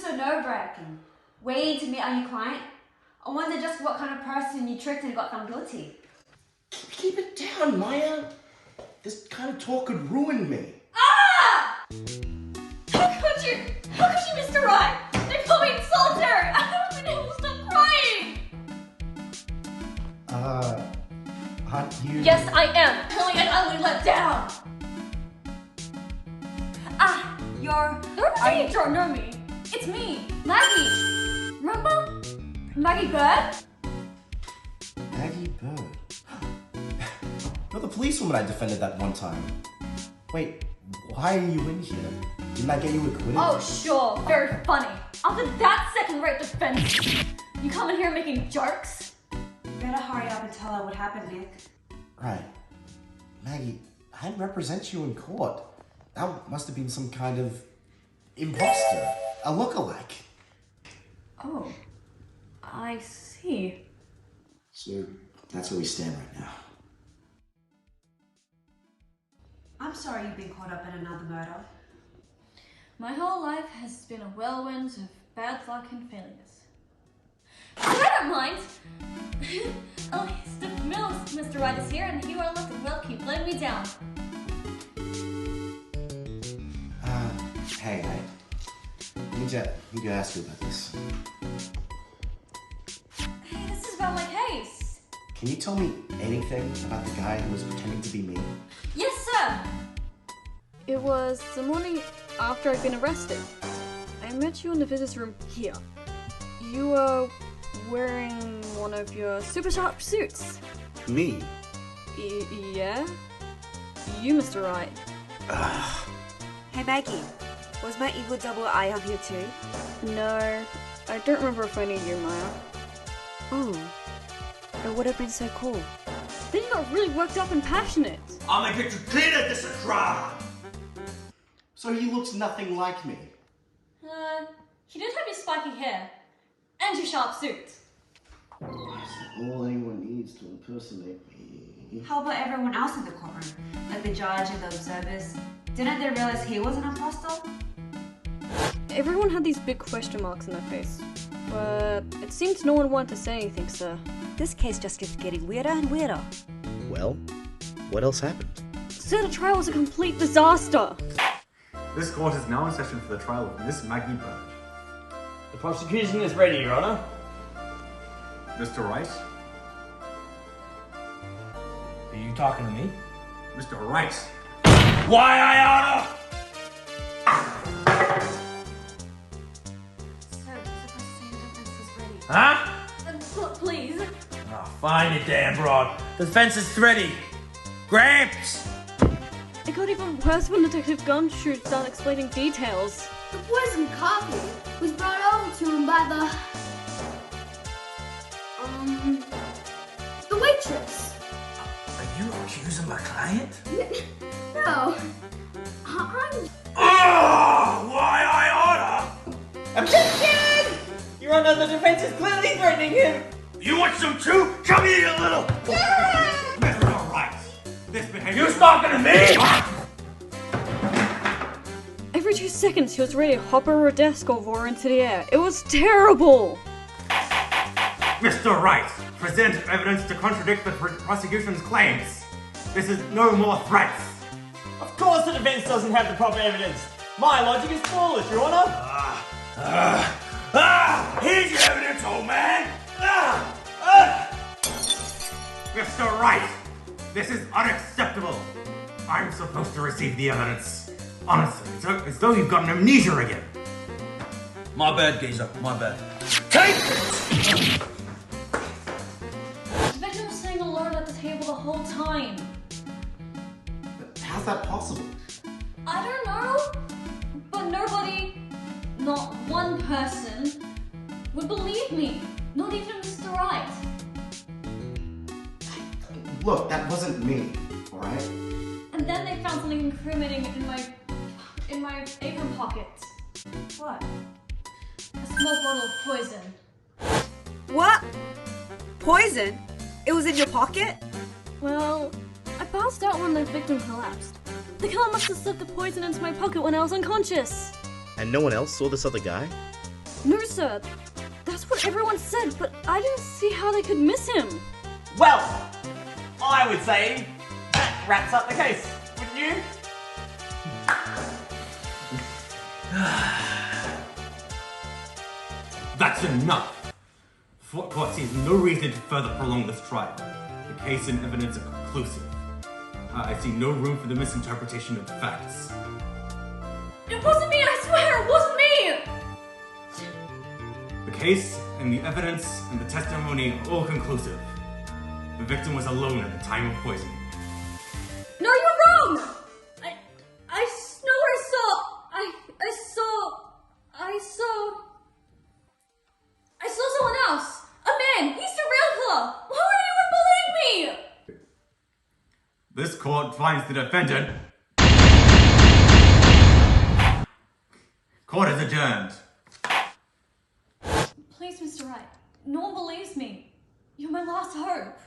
so nerve-wracking. Waiting to meet a new client? I wonder just what kind of person you tricked and got found guilty. Keep it down, Maya. This kind of talk could ruin me. Ah! How could you, Mr. Wright? They put me in solitary. I haven't been able to stop crying. Aren't you? Yes, I am. Feeling an ugly let down. You're you don't know me. It's me, Maggey. Remember? Maggey Byrde? Maggey Byrde. You're the policewoman I defended that one time. Wait, why are you in here? Didn't I get you acquitted? Oh, sure. Very funny. After that second-rate defense, you come in here making jokes? You better hurry up and tell her what happened, Nick. Right. Maggey, I didn't represent you in court. That must have been some kind of imposter, a lookalike. Oh, I see. So that's where we stand right now. I'm sorry you've been caught up in another murder. My whole life has been a whirlwind of bad luck and failures. But I don't mind. At least the Mr. Wright is here and you are left will keep letting me down. Hey, I need to ask you about this. Hey, this is about my case. Can you tell me anything about the guy who was pretending to be me? Yes, sir. It was the morning after I'd been arrested. I met you in the visitor's room here. You were wearing one of your super sharp suits. Me? Yeah? You, Mr. Wright. Hey Maggey, was my evil double eye on here too? No, I don't remember if I knew you, Maya. Oh, it would have been so cool. Then you got really worked up and passionate. I'm gonna get you clean of this crime! So he looks nothing like me. He did have your spiky hair. And your sharp suit. All anyone needs to impersonate me. How about everyone else in the courtroom? Like the judge and the observers? Didn't they realize he was an imposter? Everyone had these big question marks on their face. But it seems no one wanted to say anything, sir. This case just keeps getting weirder and weirder. Well, what else happened? Sir, the trial was a complete disaster. This court is now in session for the trial of Miss Maggey Byrde. The prosecution is ready, Your Honor. Mr. Wright? Are you talking to me? Mr. Wright! Why, I honor! Sir, the defense is ready. Huh? Please. Oh, fine, you damn broad. The defense is ready. Gramps! It got even worse when Detective Gumshoe started explaining details. The poison coffee was brought over to him by the waitress. Are you accusing my client? No, Oh, why, I honor! Objection! Your Honor, the defense is clearly threatening him. You want some too? Come here, you little... Mr. Wright, this behavior... You talking to me? Every 2 seconds, he was ready to hop over a desk or roar into the air. It was terrible! Mr. Wright, present evidence to contradict the prosecution's claims. This is no more threats. Of course the defense doesn't have the proper evidence. My logic is flawless, Your Honor. Here's your evidence, old man. Mr. Wright, this is unacceptable. I'm supposed to receive the evidence. Honestly, it's though you've got an amnesia again. My bad, geezer. My bad. Take this! The victim was sitting alone at the table the whole time. But how's that possible? I don't know, but nobody, not one person, would believe me. Not even Mr. Wright. Look, that wasn't me, alright? And then they found something incriminating in my apron pocket. What? A small bottle of poison. What? Poison? It was in your pocket? Well, I passed out when the victim collapsed. The killer must have slipped the poison into my pocket when I was unconscious. And no one else saw this other guy? No, sir. That's what everyone said, but I didn't see how they could miss him. Well, I would say that wraps up the case, wouldn't you? That's enough! The court sees no reason to further prolong this trial. The case and evidence are conclusive. I see no room for the misinterpretation of the facts. It wasn't me, I swear, it wasn't me! The case and the evidence and the testimony are all conclusive. The victim was alone at the time of poisoning. No, you're wrong! I saw someone else! A man! He's surrounded her! Why would anyone believe me? This court finds the defendant. Court is adjourned. Please, Mr. Wright, no one believes me. You're my last hope.